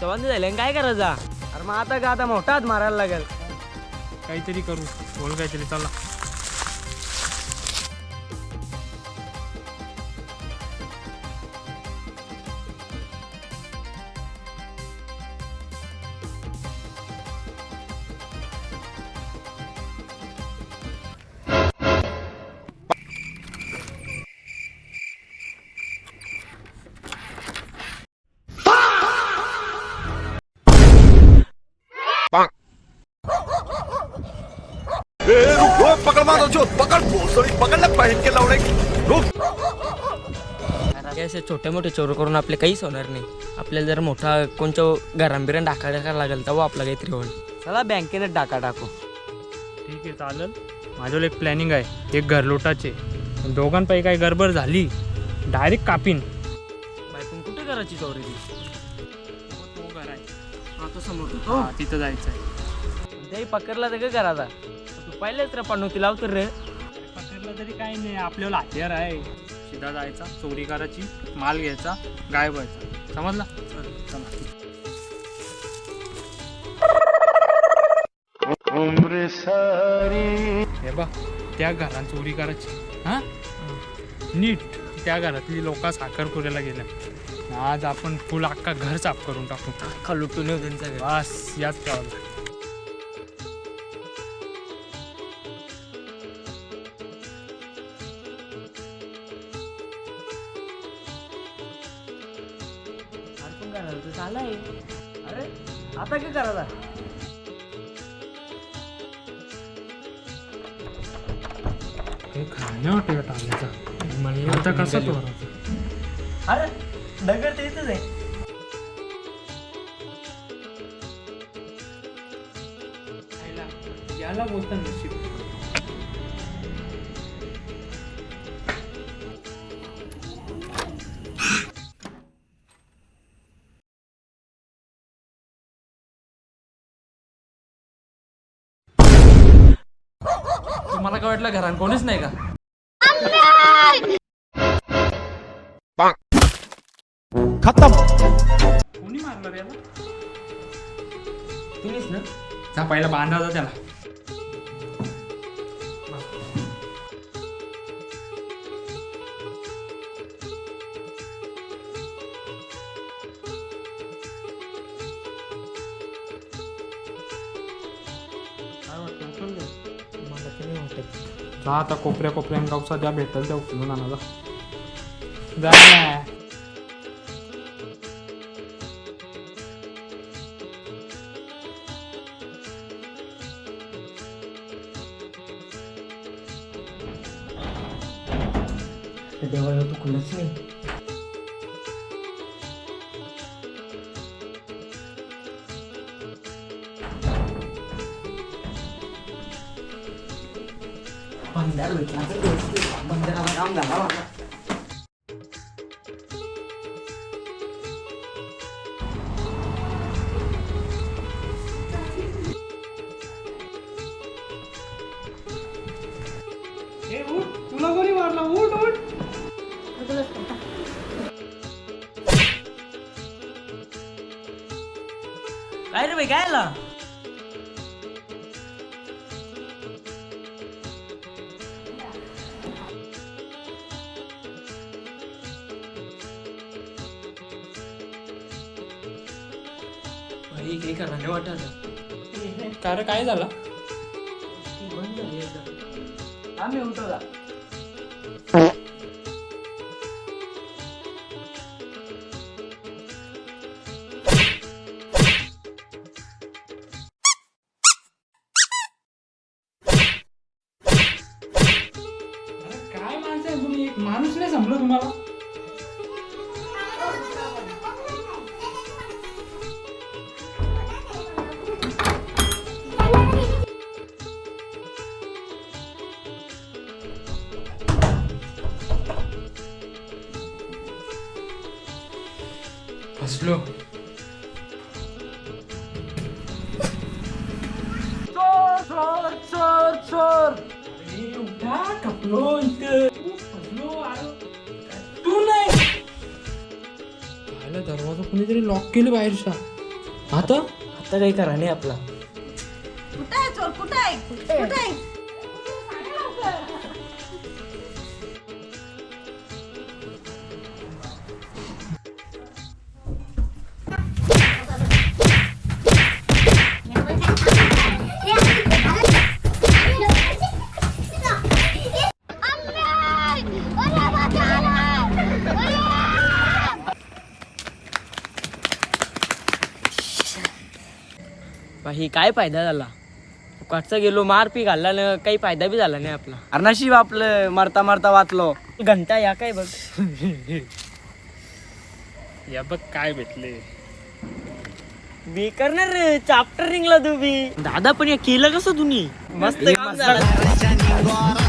हिशोबाने झालं काय करायचा? अरे मग आता का आता मोठा हात मारायला लागेल. काहीतरी करू, बोल काहीतरी, चला. असे छोटे मोठे चोर करून आपले काहीच होणार नाही. आपल्याला जर मोठा कोणच्या घरांबिरान टाकायला लागेल तेव्हा आपला काहीतरी होईल. चला बँकेने टाका टाकू. ठीक आहे, चालेल. माझ्यावर एक प्लॅनिंग आहे, एक घर लुटाचे. दोघांपैकी काही गडबड झाली डायरेक्ट कापीन. बायकून कुठे करायची चोरी ती? तो घर आहे, आता समोर हा, तिथं जायचं आहे. त्याही पकडला तर काय करायचा? तू पाहिलेच रे पनोती लावतो रे. पकडलं तरी काही नाही, आपल्याला हत्यार आहे. सीधा जायचा, चोरी करायची, माल घ्यायचा, गायब व्हायचा. समजला? चला. हे बा, त्या घरात चोरी करायची. हा, नीट. त्या घरातली लोक साखरपुऱ्याला गेल्या. आज आपण फुल अख्खा घर साफ करून टाकू. अख्खा लुटून येऊ त्यांचा घर. बस याच ठेवायला. चालाय. अरे आता काय करायचा? खाण्या वाटेल टाकायचा. आता कसा तो अरे दगड तर इथंच आहे. याला बोलता नशीब. तुम्हाला काय वाटलं घरात कोणीच नाही का? खतम. कोणी मारलं रे याला? तिनेच ना. जा पहिला बांधायचा त्याला. जा आता कोपऱ्या कोपऱ्यान गावचा द्या भेटेल त्या उचलून आणायला. जा ना. देवा तू कुणच नाही. बंदर भेटला तर बंदराला काम झाला बाबा. तुला कोणी मारला? उठ उठ. काय रे भाई काय आला? भाई काही करणार नाही वाटत. काय रे, काय झालं? बंद झाली एकदम. आम्ही उठवला. काय माणसं आहे तुम्ही? एक माणूस नाही समजलं तुम्हाला? फसलो. चोर चोर चोर चोर. कपलो इथे. फसलो. तू नाही. दरवाजा कुणीतरी लॉक केलं बाहेरचा. आता आता काही करा नाही आपला. कुठे आहे चोर? कुठे आहे? कुठे आहे? बाई काय फायदा झाला? फुकाटचा गेलो मार पी घालला ना, काही फायदा बी झाला नाही आपला. अरे नशीब आपलं मरता मरता वाचलो. घंटा या काय बघ. या बघ काय भेटले. बी करणार चाप्टर रिंगला तू बी. दादा पण या केलं कसं तुम्ही? मस्त काम झालं.